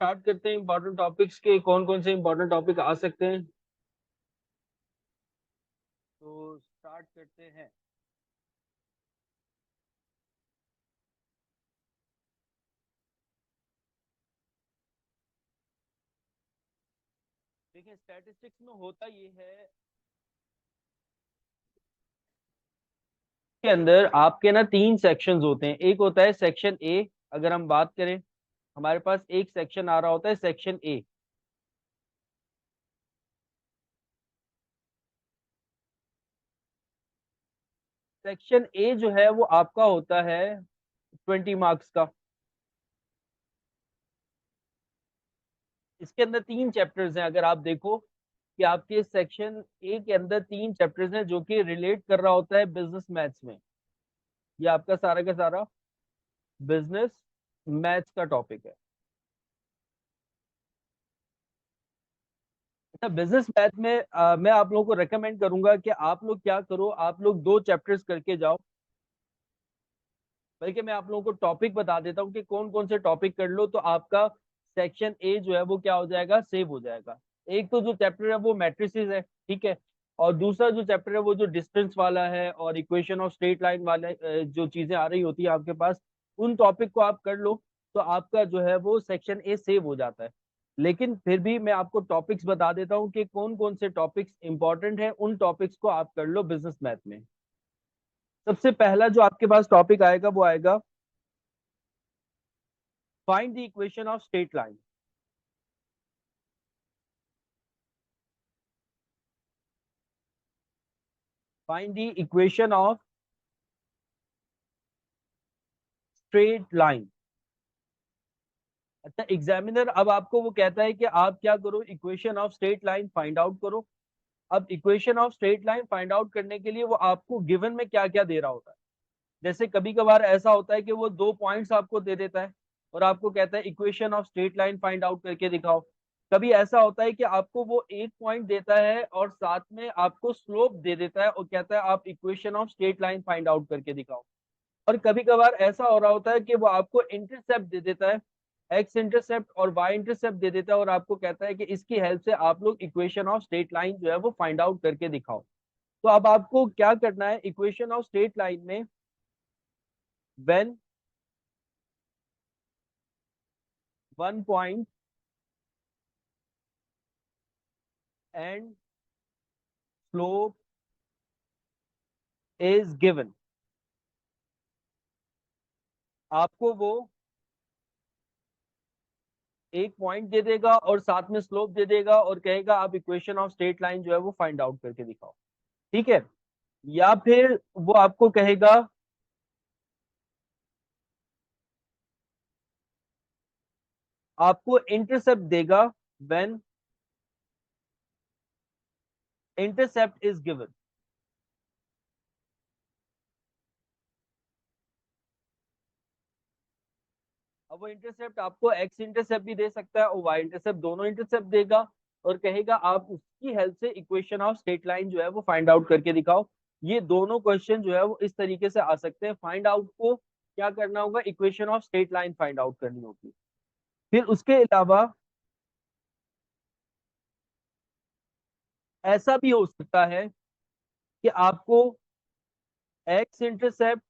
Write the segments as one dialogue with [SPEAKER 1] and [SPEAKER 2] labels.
[SPEAKER 1] Start करते हैं important topics के। कौन कौन से इंपॉर्टेंट टॉपिक आ सकते हैं, तो स्टार्ट करते हैं। देखिए, स्टैटिस्टिक्स में होता ये है के अंदर आपके ना तीन सेक्शंस होते हैं। एक होता है सेक्शन ए। अगर हम बात करें, हमारे पास एक सेक्शन आ रहा होता है सेक्शन ए। सेक्शन ए जो है वो आपका होता है 20 मार्क्स का। इसके अंदर तीन चैप्टर्स हैं। अगर आप देखो कि आपके सेक्शन ए के अंदर तीन चैप्टर्स हैं जो कि रिलेट कर रहा होता है बिजनेस मैथ्स में। ये आपका सारा का सारा बिजनेस मैथ्स का टॉपिक है। अच्छा, बिजनेस मैथ में मैं आप लोगों को रेकमेंड करूंगा कि आप लोग क्या करो, आप लोग दो चैप्टर्स करके जाओ। बल्कि मैं आप लोगों को टॉपिक बता देता हूँ कि कौन कौन से टॉपिक कर लो तो आपका सेक्शन ए जो है वो क्या हो जाएगा, सेव हो जाएगा। एक तो जो चैप्टर है वो मैट्रिसेस है, ठीक है। और दूसरा जो चैप्टर है वो जो डिस्टेंस वाला है और इक्वेशन ऑफ स्ट्रेट लाइन वाले जो चीजें आ रही होती है आपके पास, उन टॉपिक को आप कर लो तो आपका जो है वो सेक्शन ए सेव हो जाता है। लेकिन फिर भी मैं आपको टॉपिक्स बता देता हूँ कि कौन कौन से टॉपिक्स इंपॉर्टेंट है, उन टॉपिक्स को आप कर लो बिजनेस मैथ में। सबसे पहला जो आपके पास टॉपिक आएगा वो आएगा find the equation of straight line. Find the equation of straight line. अच्छा, एग्जामिनर अब आपको वो कहता है कि आप क्या करो, equation of straight line find out करो। अब equation of straight line find out करने के लिए वो आपको गिवन में क्या क्या दे रहा होता है। जैसे कभी कभार ऐसा होता है कि वो दो पॉइंट्स आपको दे देता है और आपको कहता है equation of straight line find out करके दिखाओ। कभी ऐसा होता है कि आपको वो एक पॉइंट देता है और साथ में आपको स्लोप दे देता है और कहता है आप equation of straight line find out करके दिखाओ। और कभी कभार ऐसा हो रहा होता है कि वो आपको इंटरसेप्ट दे देता है, एक्स इंटरसेप्ट और वाई इंटरसेप्ट दे देता है और आपको कहता है कि इसकी हेल्प से आप लोग इक्वेशन ऑफ स्ट्रेट लाइन जो है वो फाइंड आउट करके दिखाओ। तो अब आपको क्या करना है, इक्वेशन ऑफ स्ट्रेट लाइन में when one point and slope is given, आपको वो एक पॉइंट दे देगा और साथ में स्लोप दे देगा और कहेगा आप इक्वेशन ऑफ स्ट्रेट लाइन जो है वो फाइंड आउट करके दिखाओ, ठीक है। या फिर वो आपको कहेगा, आपको इंटरसेप्ट देगा व्हेन इंटरसेप्ट इज गिवन। अब वो इंटरसेप्ट आपको एक्स इंटरसेप्ट भी दे सकता है और वाई इंटरसेप्ट, दोनों इंटरसेप्ट देगा और कहेगा आप उसकी हेल्प से इक्वेशन ऑफ स्ट्रेट लाइन जो है वो फाइंड आउट करके दिखाओ। ये दोनों क्वेश्चन जो है वो इस तरीके से आ सकते हैं। फाइंड आउट को क्या करना होगा, equation of straight line find out करनी होगी। फिर उसके अलावा ऐसा भी हो सकता है कि आपको एक्स इंटरसेप्ट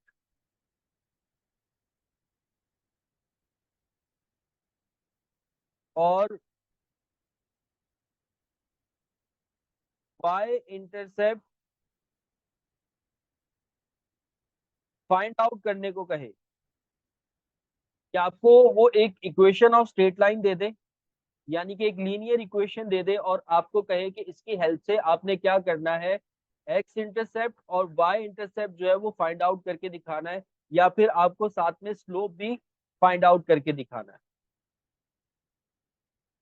[SPEAKER 1] और वाई इंटरसेप्ट फाइंड आउट करने को कहे, कि आपको वो एक इक्वेशन ऑफ स्ट्रेट लाइन दे दे, यानी कि एक लीनियर इक्वेशन दे दे और आपको कहे कि इसकी हेल्प से आपने क्या करना है, एक्स इंटरसेप्ट और वाई इंटरसेप्ट जो है वो फाइंड आउट करके दिखाना है, या फिर आपको साथ में स्लोप भी फाइंड आउट करके दिखाना है।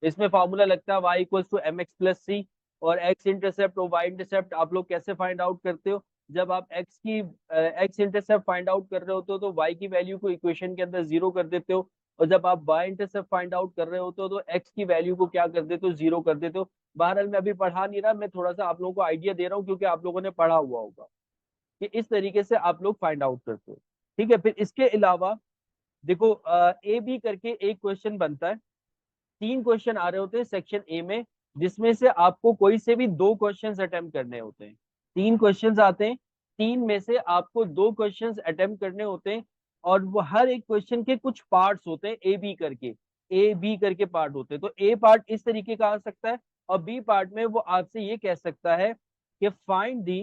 [SPEAKER 1] इसमें फॉर्मूला लगता है y equals to m x plus c. और एक्स इंटरसेप्ट और वाई इंटरसेप्ट आप लोग कैसे फाइंड आउट करते हो, जब आप एक्स इंटरसेप्ट फाइंड आउट कर रहे होते हो तो वाई की वैल्यू को इक्वेशन के अंदर जीरो कर देते हो, और जब आप वाई इंटरसेप्ट फाइंड आउट कर रहे होते हो तो एक्स की वैल्यू को क्या कर देते हो, जीरो कर देते हो। बहरहाल मैं अभी पढ़ा नहीं रहा, मैं थोड़ा सा आप लोगों को आइडिया दे रहा हूँ क्योंकि आप लोगों ने पढ़ा हुआ होगा कि इस तरीके से आप लोग फाइंड आउट करते हो, ठीक है। फिर इसके अलावा देखो, ए बी करके एक क्वेश्चन बनता है। 3 क्वेश्चन आ रहे होते हैं सेक्शन ए में, जिसमें से आपको कोई से भी 2 क्वेश्चंस अटेम्प्ट करने होते हैं। 3 क्वेश्चंस आते हैं, 3 में से आपको 2 क्वेश्चंस अटेम्प्ट करने होते हैं, और वो हर एक क्वेश्चन के कुछ पार्ट्स होते हैं, ए बी करके पार्ट होते हैं। तो ए पार्ट इस तरीके का आ सकता है, और बी पार्ट में वो आपसे ये कह सकता है कि find the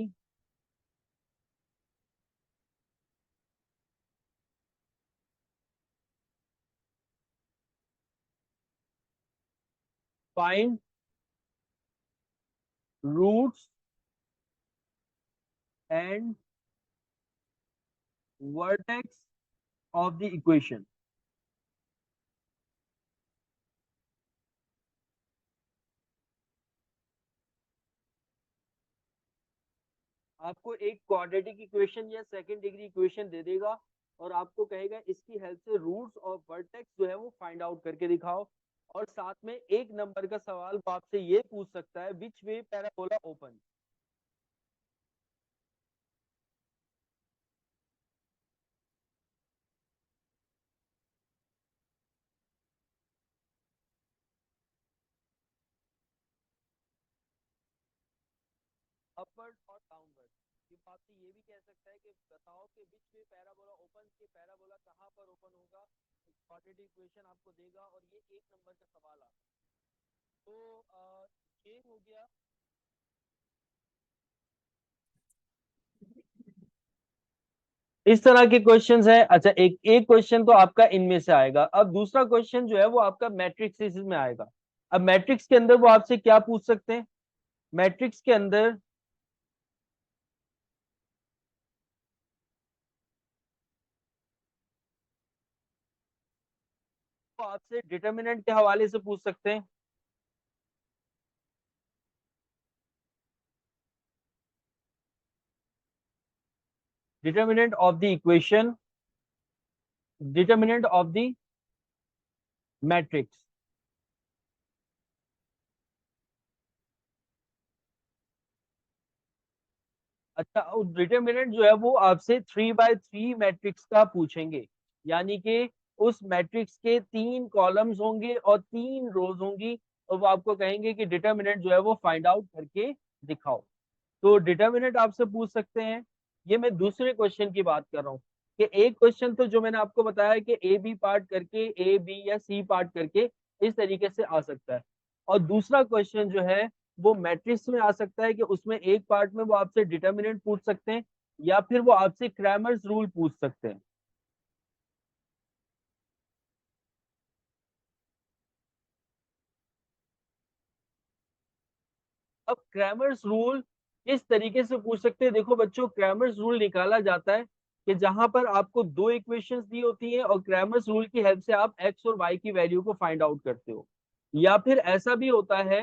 [SPEAKER 1] find roots and vertex of the equation. आपको एक क्वाड्रेटिक इक्वेशन या सेकंड डिग्री इक्वेशन दे देगा, और आपको कहेगा इसकी हेल्प से रूट्स और वर्टेक्स जो है वो फाइंड आउट करके दिखाओ। और साथ में एक नंबर का सवाल वो आपसे ये पूछ सकता है, विच वे पैराबोला ओपन। अपवर्ड और डाउनवर्ड। ये आपसे ये भी कह सकता है कि बताओ कि विच वे पैराबोला ओपन, के पैराबोला कहाँ पर ओपन होगा। क्वाड्रेटिक इक्वेशन आपको देगा, और ये एक नंबर का सवाल आता है। तो ये हो गया। इस तरह के क्वेश्चंस है। अच्छा, एक एक क्वेश्चन तो आपका इनमें से आएगा। अब दूसरा क्वेश्चन जो है वो आपका मैट्रिक्स में आएगा। अब मैट्रिक्स के अंदर वो आपसे क्या पूछ सकते हैं, मैट्रिक्स के अंदर वो आपसे डिटर्मिनेंट के हवाले से पूछ सकते हैं। Determinant of the equation, determinant of the matrix. अच्छा, डिटर्मिनेंट जो है वो आपसे 3 बाय 3 मैट्रिक्स का पूछेंगे, यानी कि उस मैट्रिक्स के 3 कॉलम्स होंगे और 3 रोज होंगी, और वो आपको कहेंगे कि डिटर्मिनेंट जो है वो फाइंड आउट करके दिखाओ। तो डिटर्मिनेंट आपसे पूछ सकते हैं। ये मैं दूसरे क्वेश्चन की बात कर रहा हूँ, कि एक क्वेश्चन तो जो मैंने आपको बताया कि ए बी पार्ट करके, ए बी या सी पार्ट करके इस तरीके से आ सकता है। और दूसरा क्वेश्चन जो है वो मैट्रिक्स में आ सकता है, कि उसमें एक पार्ट में वो आपसे डिटर्मिनेंट पूछ सकते हैं, या फिर वो आपसे क्रैमर्स रूल पूछ सकते हैं। अब क्रैमर्स रूल इस तरीके से पूछ सकते हैं। देखो बच्चों, क्रैमर्स रूल निकाला जाता है कि जहां पर आपको 2 इक्वेशंस दी होती हैं, और क्रैमर्स रूल की हेल्प से आप एक्स और वाई की वैल्यू को फाइंड आउट करते हो। या फिर ऐसा भी होता है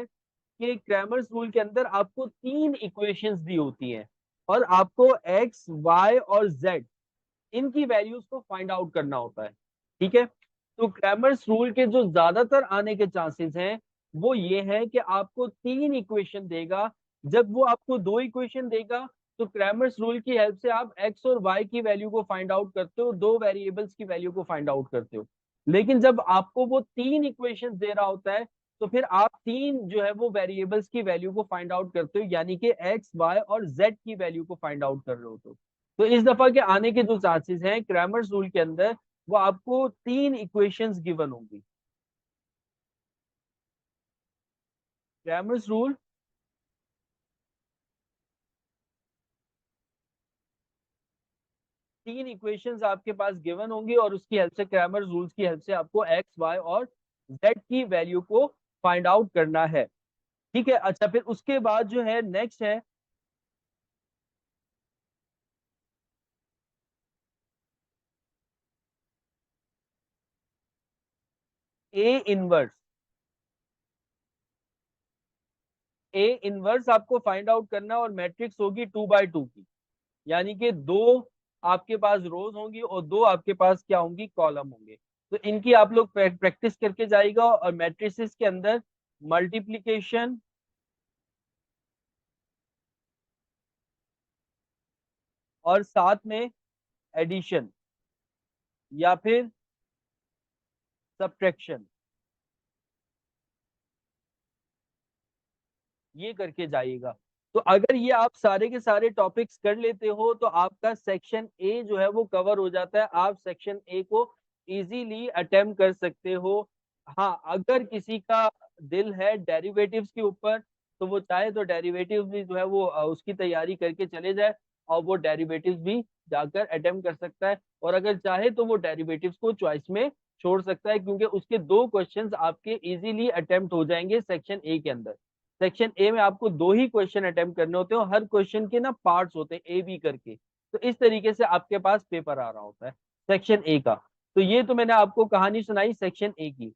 [SPEAKER 1] कि क्रैमर्स रूल के अंदर आपको 3 इक्वेशंस दी होती हैं, और आपको एक्स वाई और जेड इनकी वैल्यूज को फाइंड आउट करना होता है। ठीक है। तो क्रैमर्स रूल के जो ज्यादातर आने के चांसेस हैं वो ये है कि आपको 3 इक्वेशन देगा। जब वो आपको 2 इक्वेशन देगा, तो क्रैमर्स रूल की हेल्प से आप एक्स और वाई की वैल्यू को फाइंड आउट करते हो, 2 वेरिएबल्स की वैल्यू को फाइंड आउट करते हो। लेकिन जब आपको वो 3 इक्वेशन दे रहा होता है, तो फिर आप 3 जो है वो वेरिएबल्स की वैल्यू को फाइंड आउट करते हो, यानी कि एक्स वाई और जेड की वैल्यू को फाइंड आउट कर रहे हो। तो इस दफा के आने के जो चांसेस हैं क्रैमर्स रूल के अंदर, वो आपको 3 इक्वेशंस गिवन होंगी। क्रैमर्स रूल 3 इक्वेशंस आपके पास गिवन होंगी, और उसकी हेल्प से, क्रैमर्स रूल्स की हेल्प से आपको एक्स वाई और जेड की वैल्यू को फाइंड आउट करना है। ठीक है। अच्छा, फिर उसके बाद जो है नेक्स्ट है ए इनवर्स। ए इनवर्स आपको फाइंड आउट करना, और मैट्रिक्स होगी 2 बाय 2 की, यानी कि 2 आपके पास रोज होंगी और 2 आपके पास क्या होंगी, कॉलम होंगे। तो इनकी आप लोग प्रैक्टिस करके जाएगा, और मैट्रिसेस के अंदर मल्टीप्लीकेशन और साथ में एडिशन या फिर सब्ट्रैक्शन, ये करके जाइएगा। तो अगर ये आप सारे के सारे टॉपिक्स कर लेते हो तो आपका सेक्शन ए जो है वो कवर हो जाता है, आप सेक्शन ए को इजीली अटेम्प्ट कर सकते हो। हाँ, अगर किसी का दिल है डेरिवेटिव्स के ऊपर तो वो चाहे तो डेरिवेटिव्स भी जो है वो उसकी तैयारी करके चले जाए और वो डेरिवेटिव्स भी जाकर अटेम्प्ट कर सकता है। और अगर चाहे तो वो डेरिवेटिव्स को चॉइस में छोड़ सकता है, क्योंकि उसके 2 क्वेश्चंस आपके इजीली अटेम्प्ट हो जाएंगे सेक्शन ए के अंदर। सेक्शन ए में आपको 2 ही क्वेश्चन अटेम्प्ट करने होते हैं, हर क्वेश्चन के ना पार्ट्स होते हैं ए बी करके। तो इस तरीके से आपके पास पेपर आ रहा होता है सेक्शन ए का। तो ये तो मैंने आपको कहानी सुनाई सेक्शन ए की।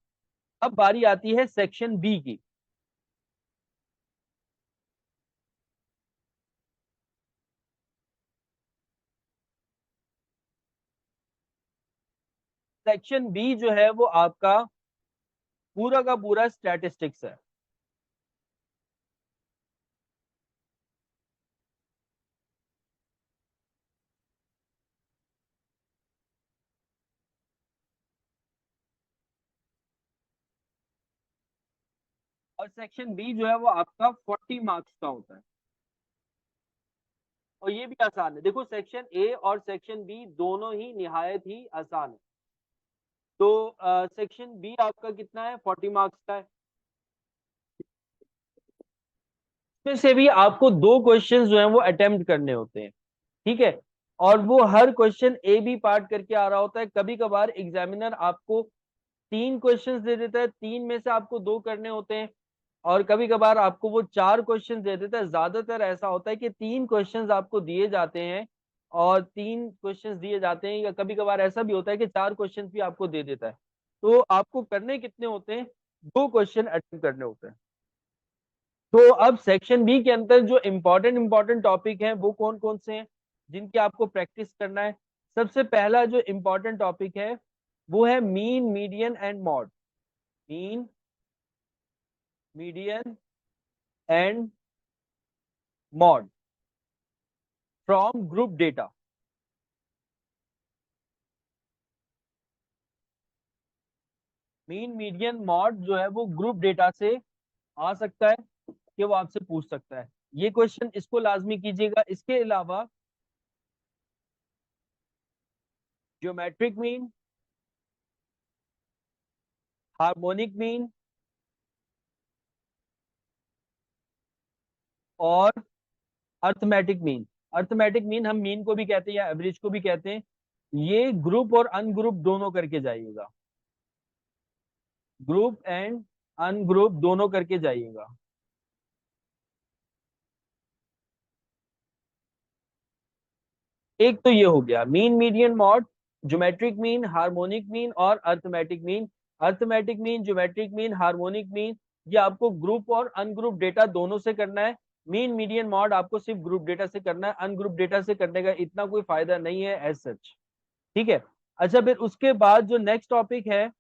[SPEAKER 1] अब बारी आती है सेक्शन बी की। सेक्शन बी जो है वो आपका पूरा का पूरा स्टैटिस्टिक्स है। और सेक्शन बी जो है वो आपका 40 मार्क्स का होता है। और ये भी आसान है, देखो सेक्शन ए और सेक्शन बी दोनों ही निहायत ही आसान है। तो सेक्शन बी आपका कितना है, 40 मार्क्स का है। इसमें से भी आपको 2 क्वेश्चन जो है वो अटेम्प्ट करने होते हैं, ठीक है। और वो हर क्वेश्चन ए बी पार्ट करके आ रहा होता है। कभी कभार एग्जामिनर आपको 3 क्वेश्चंस दे देता है, 3 में से आपको 2 करने होते हैं। और कभी कभार आपको वो 4 क्वेश्चन दे देता है। ज्यादातर ऐसा होता है कि 3 क्वेश्चंस आपको दिए जाते हैं और 3 क्वेश्चंस दिए जाते हैं, या कभी कभार ऐसा भी होता है कि 4 क्वेश्चंस भी आपको दे देता है। तो आपको करने कितने होते हैं, 2 क्वेश्चन अटेम्प्ट करने होते हैं। तो अब सेक्शन बी के अंदर जो इम्पोर्टेंट टॉपिक हैं वो कौन कौन से हैं जिनकी आपको प्रैक्टिस करना है। सबसे पहला जो इम्पोर्टेंट टॉपिक है वो है mean median and mod. Mean median and mod from group data. Mean median mod जो है वो ग्रुप डेटा से आ सकता है कि वो आपसे पूछ सकता है। ये क्वेश्चन इसको लाजमी कीजिएगा। इसके अलावा ज्योमेट्रिक मीन, हार्मोनिक मीन और अर्थमेटिक मीन। अर्थमेटिक मीन हम मीन को भी कहते हैं या एवरेज को भी कहते हैं। ये ग्रुप और अनग्रुप दोनों करके जाइएगा, ग्रुप एंड अनग्रुप दोनों करके जाइएगा। एक तो ये हो गया mean median mode, geometric mean, harmonic mean और arithmetic mean. Arithmetic mean, geometric mean, harmonic mean, ये आपको ग्रुप और अनग्रुप डेटा दोनों से करना है। मीन मीडियन मॉड आपको सिर्फ ग्रुप डेटा से करना है, अनग्रुप डेटा से करने का इतना कोई फायदा नहीं है एज सच, ठीक है। अच्छा, फिर उसके बाद जो नेक्स्ट टॉपिक है,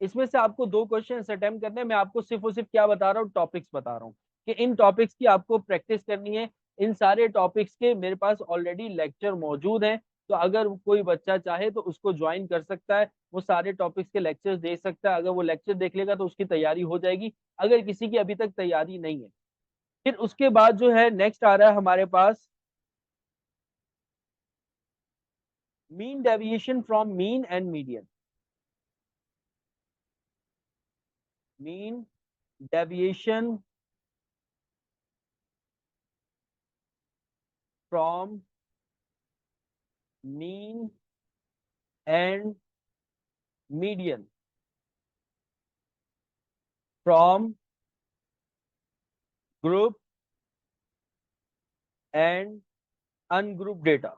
[SPEAKER 1] इसमें से आपको 2 क्वेश्चन अटेम्प्ट करने हैं। मैं आपको सिर्फ और सिर्फ क्या बता रहा हूँ, टॉपिक्स बता रहा हूँ कि इन टॉपिक्स की आपको प्रैक्टिस करनी है। इन सारे टॉपिक्स के मेरे पास ऑलरेडी लेक्चर मौजूद हैं, तो अगर कोई बच्चा चाहे तो उसको ज्वाइन कर सकता है, वो सारे टॉपिक्स के लेक्चर्स देख सकता है। अगर वो लेक्चर देख लेगा तो उसकी तैयारी हो जाएगी, अगर किसी की अभी तक तैयारी नहीं है। फिर उसके बाद जो है नेक्स्ट आ रहा है हमारे पास mean deviation from mean and median. Mean deviation from mean and median from group and ungroup data.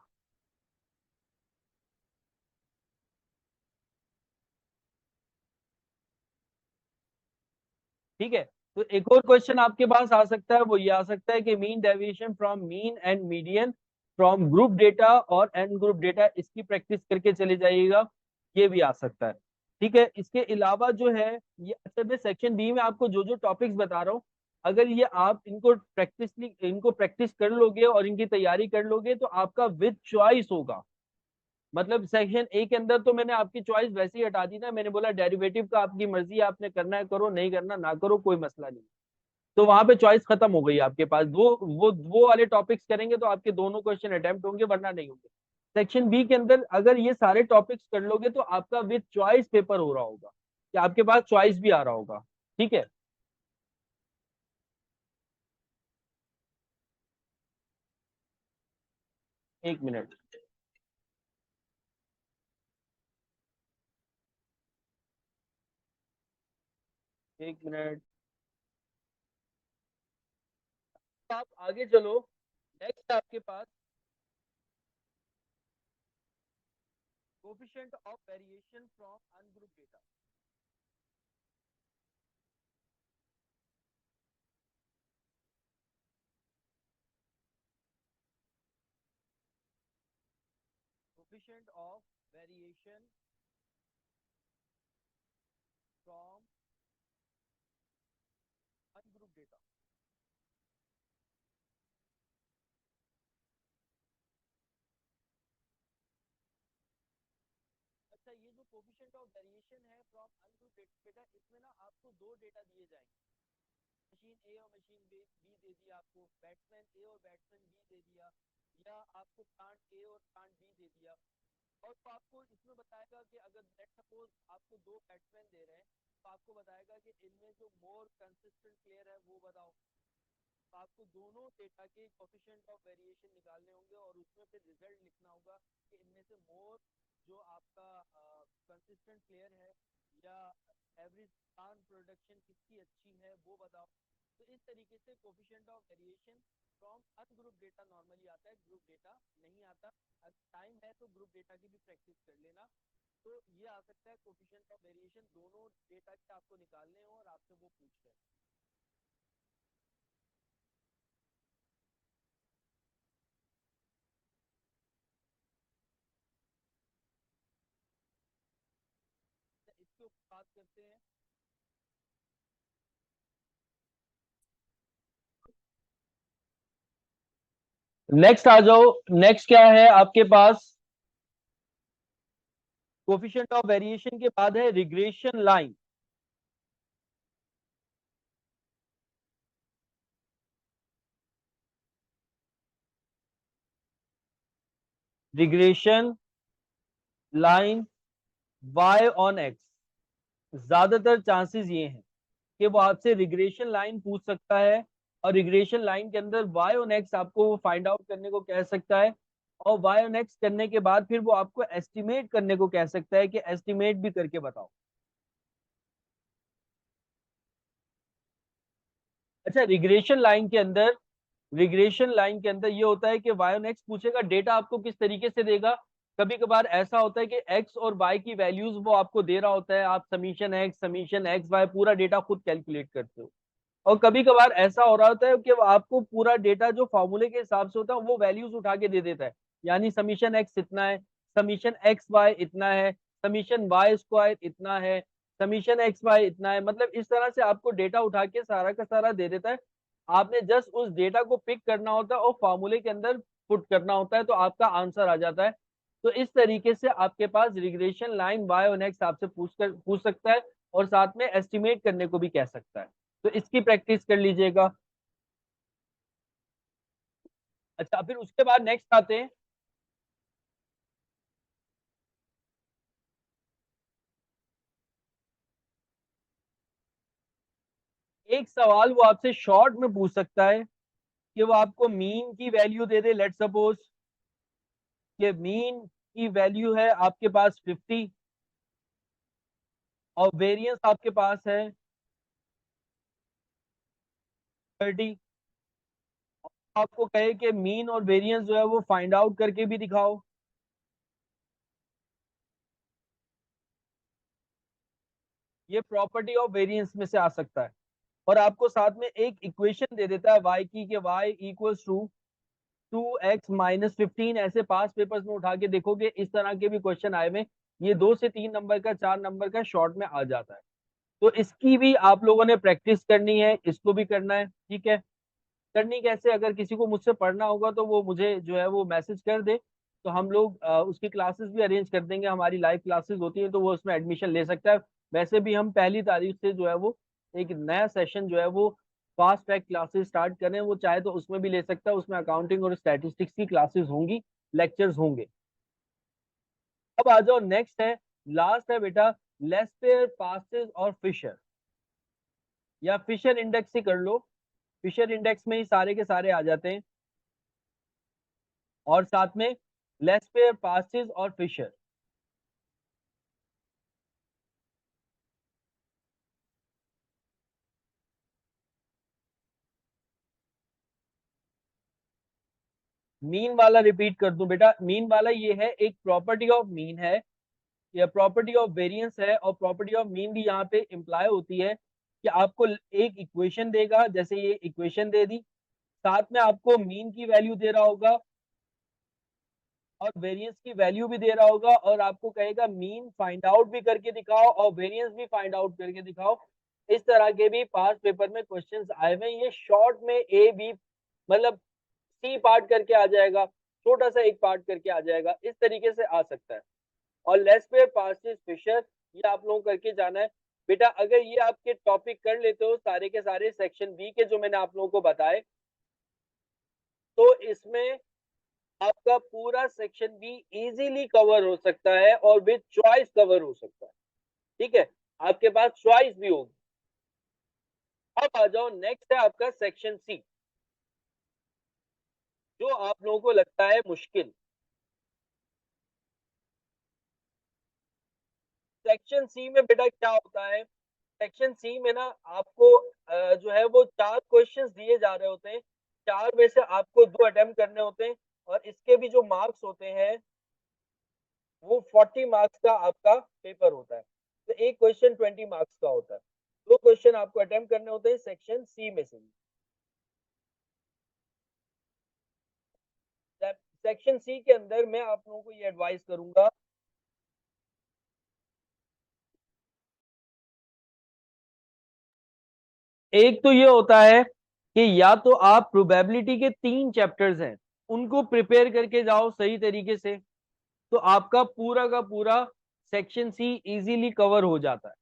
[SPEAKER 1] ठीक है। तो एक और क्वेश्चन आपके पास आ सकता है, वो ये आ सकता है कि mean deviation from mean and median from group data और एंड ग्रुप डेटा, इसकी प्रैक्टिस करके चले जाइएगा। ये भी आ सकता है, ठीक है। इसके अलावा जो है ये, अच्छा मैं सेक्शन बी में आपको जो जो टॉपिक्स बता रहा हूँ, अगर ये आप इनको प्रैक्टिस कर लोगे और इनकी तैयारी कर लोगे तो आपका विद चॉइस होगा। मतलब सेक्शन ए के अंदर तो मैंने आपकी चॉइस वैसे ही हटा दी ना, मैंने बोला डेरिवेटिव का आपकी मर्जी है, आपने करना है करो, नहीं करना ना करो, कोई मसला नहीं। तो वहां पे चॉइस खत्म हो गई आपके पास। वो वाले टॉपिक्स करेंगे तो आपके दोनों क्वेश्चन अटेम्प्ट होंगे, वरना नहीं होंगे। सेक्शन बी के अंदर अगर ये सारे टॉपिक्स कर लोगे तो आपका विद चॉइस पेपर हो रहा होगा, कि आपके पास चॉइस भी आ रहा होगा। ठीक है, एक मिनट। एक मिनट, तो आप आगे चलो। नेक्स्ट आपके पास coefficient of variation from ungroup data. Coefficient of variation from ungroup data. अच्छा, ये जो कोफिशिएंट ऑफ वेरिएशन है फ्रॉम अनग्रुप डेटा, इसमें ना आपको दो डेटा दिए जाएंगे, मशीन ए और मशीन बी दे दिया आपको, बैट्समैन ए और बैट्समैन बी दे दिया, या आपको प्लांट ए और प्लांट बी दे दिया। और तो आपको इसमें बताएगा कि अगर लेट सपोज आपको दो बैट्समैन दे रहे हैं, तो आपको बताएगा कि इनमें जो मोर कंसिस्टेंट प्लेयर है वो बताओ। तो आपको दोनों डेटा के कोफिशिएंट ऑफ वेरिएशन निकालने होंगे और उसमें फिर रिजल्ट लिखना होगा कि इनमें से मोर जो आपका कंसिस्टेंट प्लेयर है या एवरेज प्लांट प्रोडक्शन किसकी अच्छी है वो बताओ। तो इस तरीके से coefficient of variation from ungroup data normally आता है, ग्रुप डेटा नहीं आता। अगर टाइम है तो ग्रुप डेटा की भी प्रैक्टिस कर लेना। तो ये आ सकता है कोफिशिएंट ऑफ वेरिएशन, दोनों डेटा के आपको निकालने हो और आपसे वो पूछ रहे हैं। इसके ऊपर बात करते हैं। नेक्स्ट आ जाओ। नेक्स्ट क्या है आपके पास? कोफिशिएंट ऑफ वेरिएशन के बाद है regression line. Regression line y on x, ज्यादातर चांसेस ये हैं कि वो आपसे रिग्रेशन लाइन पूछ सकता है, और रिग्रेशन लाइन के अंदर y ऑन x आपको वो फाइंड आउट करने को कह सकता है, और y ऑन x करने के बाद फिर वो आपको एस्टिमेट करने को कह सकता है कि एस्टिमेट भी करके बताओ। अच्छा, रिग्रेशन लाइन के अंदर ये होता है कि वाई ऑन एक्स पूछेगा, डेटा आपको किस तरीके से देगा। कभी कभार ऐसा होता है कि एक्स और वाई की वैल्यूज वो आपको दे रहा होता है, आप समीशन एक्स वाई पूरा डेटा खुद कैलकुलेट करते हो। और कभी कभार ऐसा हो रहा होता है कि वो आपको पूरा डेटा जो फॉर्मूले के हिसाब से होता है वो वैल्यूज उठा के दे देता है, यानी समीशन एक्स इतना है, समीशन एक्स वाई इतना है, समीशन वाई स्क्वायर इतना है, समीशन एक्स वाई इतना है। मतलब इस तरह से आपको डेटा उठा के सारा का सारा दे देता है। आपने जस्ट उस डेटा को पिक करना होता है और फॉर्मूले के अंदर पुट करना होता है, तो आपका आंसर आ जाता है। तो इस तरीके से आपके पास रिग्रेशन लाइन वाई और एक्स आपसे पूछ सकता है, और साथ में एस्टिमेट करने को भी कह सकता है। तो इसकी प्रैक्टिस कर लीजिएगा। अच्छा, फिर उसके बाद नेक्स्ट आते हैं। एक सवाल वो आपसे शॉर्ट में पूछ सकता है कि वो आपको मीन की वैल्यू दे दे, लेट सपोज कि मीन की वैल्यू है आपके पास 50 और वेरिएंस आपके पास है 30। आपको कहे कि मीन और वेरिएंस जो है वो फाइंड आउट करके भी दिखाओ। ये प्रॉपर्टी ऑफ वेरिएंस में से आ सकता है। और आपको साथ में एक इक्वेशन दे देता है y की, कि y इक्वल्स टू 2x-15। ऐसे पास पेपर्स में उठा के देखोगे, इस तरह के भी क्वेश्चन आए हुए। ये 2 से 3 नंबर का, 4 नंबर का शॉर्ट में आ जाता है। तो इसकी भी आप लोगों ने प्रैक्टिस करनी है, इसको भी करना है। ठीक है, करनी कैसे? अगर किसी को मुझसे पढ़ना होगा तो वो मुझे जो है वो मैसेज कर दे, तो हम लोग उसकी क्लासेस भी अरेंज कर देंगे। हमारी लाइव क्लासेस होती हैं तो वो उसमें एडमिशन ले सकता है। वैसे भी हम 1 तारीख से जो है वो एक नया सेशन जो है वो फास्ट ट्रैक क्लासेस स्टार्ट करें, वो चाहे तो उसमें भी ले सकता है, उसमें अकाउंटिंग और स्टैटिस्टिक्स की क्लासेस होंगी, लेक्चर्स होंगे। अब आ जाओ, नेक्स्ट है, लास्ट है बेटा, लेस्पेयर, पास्टेज और फिशर, या फिशर इंडेक्स ही कर लो, फिशर इंडेक्स में ही सारे के सारे आ जाते हैं, और साथ में लेस्पेयर, पास्टेज और फिशर। मीन वाला रिपीट कर दूं बेटा, मीन वाला ये है, एक प्रॉपर्टी ऑफ मीन है, या प्रॉपर्टी ऑफ वेरिएंस है, और प्रॉपर्टी ऑफ मीन भी यहाँ पे इम्प्लाई होती है कि आपको एक इक्वेशन देगा, जैसे ये इक्वेशन दे दी, साथ में आपको मीन की वैल्यू दे रहा होगा और वेरिएंस की वैल्यू भी दे रहा होगा, और आपको कहेगा मीन फाइंड आउट भी करके दिखाओ और वेरिएंस भी फाइंड आउट करके दिखाओ। इस तरह के भी पास पेपर में क्वेश्चंस आए हुए हैं। ये शॉर्ट में ए बी मतलब सी पार्ट करके आ जाएगा, छोटा सा एक पार्ट करके आ जाएगा, इस तरीके से आ सकता है। और लेस्पेयर, पास्टेज, फिशर, ये आप लोगों करके जाना है बेटा। अगर ये आपके टॉपिक कर लेते हो सारे के सारे सेक्शन बी के जो मैंने आप लोगों को बताए, तो इसमें आपका पूरा सेक्शन बी इजीली कवर हो सकता है और विद चॉइस कवर हो सकता है। ठीक है, आपके पास चॉइस भी होगी। अब आ जाओ, नेक्स्ट है आपका सेक्शन सी, जो आप लोगों को लगता है मुश्किल। सेक्शन सी में बेटा क्या होता है, सेक्शन सी में ना आपको जो है वो 4 क्वेश्चंस दिए जा रहे होते हैं, 4 में से आपको 2 अटेम्प्ट करने होते हैं, और इसके भी जो मार्क्स होते हैं वो 40 मार्क्स का आपका पेपर होता है। तो एक क्वेश्चन 20 मार्क्स का होता है, 2 क्वेश्चन आपको अटेम्प्ट करने होते हैं सेक्शन सी में से। सेक्शन सी के अंदर मैं आप लोगों को ये एडवाइस करूंगा, एक तो ये होता है कि या तो आप प्रोबेबिलिटी के 3 चैप्टर्स हैं उनको प्रिपेयर करके जाओ सही तरीके से, तो आपका पूरा का पूरा सेक्शन सी इजीली कवर हो जाता है।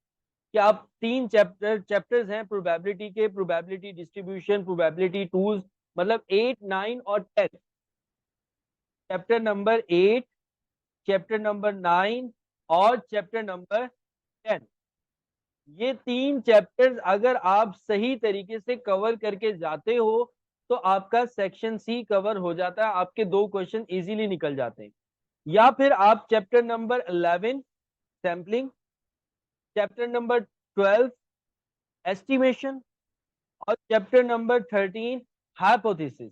[SPEAKER 1] कि आप 3 चैप्टर्स हैं प्रोबेबिलिटी के, प्रोबेबिलिटी डिस्ट्रीब्यूशन, प्रोबेबिलिटी टूल्स, मतलब 8, 9 और 10। चैप्टर नंबर 8, चैप्टर नंबर 9 और चैप्टर नंबर 10, ये 3 चैप्टर्स अगर आप सही तरीके से कवर करके जाते हो तो आपका सेक्शन सी कवर हो जाता है, आपके 2 क्वेश्चन इजीली निकल जाते हैं। या फिर आप chapter number 11 sampling, chapter number 12 estimation और चैप्टर नंबर 13 हाइपोथेसिस,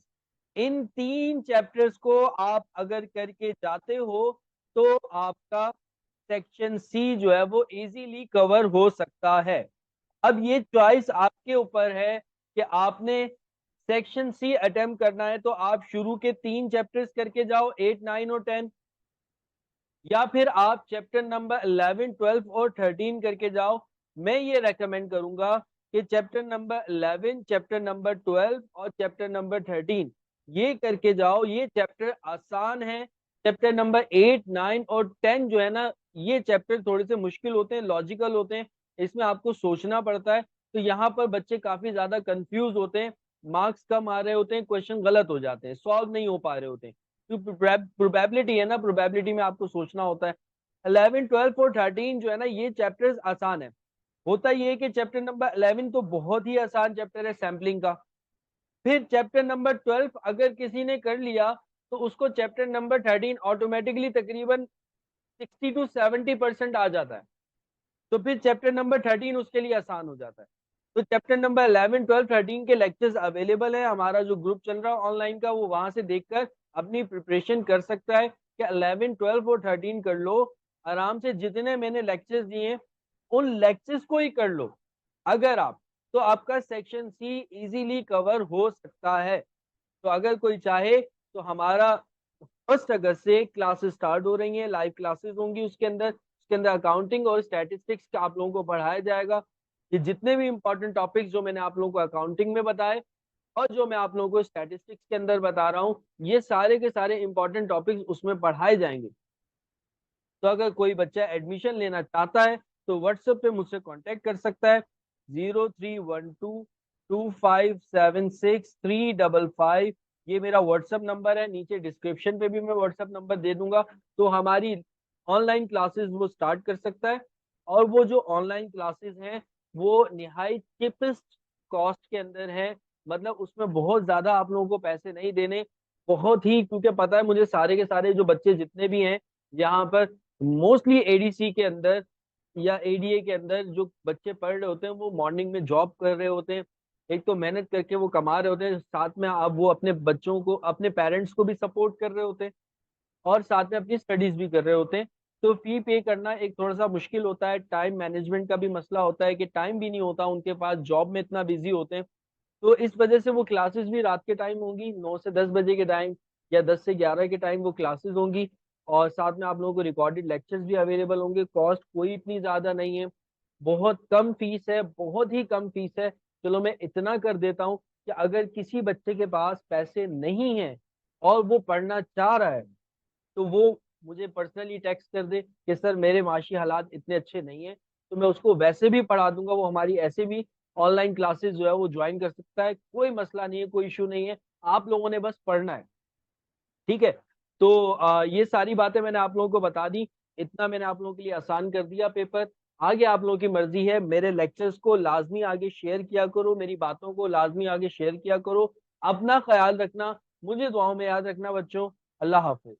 [SPEAKER 1] इन 3 चैप्टर्स को आप अगर करके जाते हो तो आपका सेक्शन सी जो है वो इजीली कवर हो सकता है। अब ये चॉइस आपके ऊपर है कि आपने सेक्शन सी अटेम्प्ट करना है तो आप शुरू के 3 चैप्टर्स करके जाओ, 8, 9 और 10, या फिर आप चैप्टर नंबर 11, 12 और 13 करके जाओ। मैं ये रेकमेंड करूंगा कि चैप्टर नंबर 11, चैप्टर नंबर 12 और चैप्टर नंबर 13 ये करके जाओ, ये चैप्टर आसान है। चैप्टर नंबर 8, 9 और 10 जो है ना, ये चैप्टर थोड़े से मुश्किल होते हैं, लॉजिकल होते हैं, इसमें आपको सोचना पड़ता है, तो यहाँ पर बच्चे काफी ज्यादा कंफ्यूज होते हैं, मार्क्स कम आ रहे होते हैं, क्वेश्चन गलत हो जाते हैं, सॉल्व नहीं हो पा रहे होते हैं। जो प्रोबेबिलिटी है ना, प्रोबेबिलिटी में आपको सोचना होता है। 11, 12 और 13 जो है ना, ये चैप्टर्स आसान है। होता ये है कि चैप्टर नंबर 11 तो बहुत ही आसान चैप्टर है सैम्पलिंग का, फिर चैप्टर नंबर 12 अगर किसी ने कर लिया तो उसको चैप्टर नंबर 13 ऑटोमेटिकली तकरीबन 60 to 70% आ जाता है, तो फिर चैप्टर नंबर 13 उसके लिए आसान हो जाता है। तो चैप्टर नंबर 11, 12, 13 के लेक्चर्स अवेलेबल है, हमारा जो ग्रुप चल रहा है ऑनलाइन का, वो वहां से देखकर अपनी प्रिपरेशन कर सकता है कि 11, 12 और 13 कर लो आराम से। जितने मैंने लेक्चर्स दिए हैं उन लेक्चर्स को ही कर लो अगर आप, तो आपका सेक्शन सी इजीली कवर हो सकता है। तो अगर कोई चाहे तो हमारा 1 अगस्त से क्लासेस स्टार्ट हो रही हैं, लाइव क्लासेस होंगी, उसके अंदर अकाउंटिंग और स्टैटिस्टिक्स का आप लोगों को पढ़ाया जाएगा। ये जितने भी इंपॉर्टेंट टॉपिक्स जो मैंने आप लोगों को अकाउंटिंग में बताए और जो मैं आप लोगों को स्टैटिस्टिक्स के अंदर बता रहा हूँ, ये सारे के सारे इंपॉर्टेंट टॉपिक्स उसमें पढ़ाए जाएंगे। तो अगर कोई बच्चा एडमिशन लेना चाहता है तो व्हाट्सएप पे मुझसे कांटेक्ट कर सकता है, 0312 2576 355, ये मेरा व्हाट्सएप नंबर है। नीचे डिस्क्रिप्शन पे भी मैं व्हाट्सएप नंबर दे दूंगा। तो हमारी ऑनलाइन क्लासेस वो स्टार्ट कर सकता है। और वो जो ऑनलाइन क्लासेस हैं वो निहायत चीपेस्ट कॉस्ट के अंदर है। मतलब उसमें बहुत ज्यादा आप लोगों को पैसे नहीं देने, बहुत ही, क्योंकि पता है मुझे सारे के सारे जो बच्चे जितने भी हैं यहाँ पर, मोस्टली एडीसी के अंदर या एडीए के अंदर जो बच्चे पढ़ रहे होते हैं वो मॉर्निंग में जॉब कर रहे होते हैं। एक तो मेहनत करके वो कमा रहे होते हैं, साथ में अब वो अपने बच्चों को, अपने पेरेंट्स को भी सपोर्ट कर रहे होते हैं, और साथ में अपनी स्टडीज भी कर रहे होते हैं। तो फी पे करना एक थोड़ा सा मुश्किल होता है, टाइम मैनेजमेंट का भी मसला होता है कि टाइम भी नहीं होता उनके पास, जॉब में इतना बिजी होते हैं। तो इस वजह से वो क्लासेस भी रात के टाइम होंगी, 9 से 10 बजे के टाइम, या 10 से 11 के टाइम वो क्लासेस होंगी। और साथ में आप लोगों को रिकॉर्डेड लेक्चर्स भी अवेलेबल होंगे। कॉस्ट कोई इतनी ज्यादा नहीं है, बहुत कम फीस है, बहुत ही कम फीस है। चलो मैं इतना कर देता हूँ कि अगर किसी बच्चे के पास पैसे नहीं है और वो पढ़ना चाह रहा है, तो वो मुझे पर्सनली टेक्स्ट कर दे कि सर मेरे माशी हालात इतने अच्छे नहीं है, तो मैं उसको वैसे भी पढ़ा दूंगा। वो हमारी ऐसे भी ऑनलाइन क्लासेस जो है वो ज्वाइन कर सकता है, कोई मसला नहीं है, कोई इशू नहीं है। आप लोगों ने बस पढ़ना है, ठीक है। तो ये सारी बातें मैंने आप लोगों को बता दी। इतना मैंने आप लोगों के लिए आसान कर दिया पेपर। आगे आप लोगों की मर्जी है, मेरे लेक्चर्स को लाजमी आगे शेयर किया करो, मेरी बातों को लाजमी आगे शेयर किया करो। अपना ख्याल रखना, मुझे दुआओं में याद रखना बच्चों। अल्लाह हाफिज।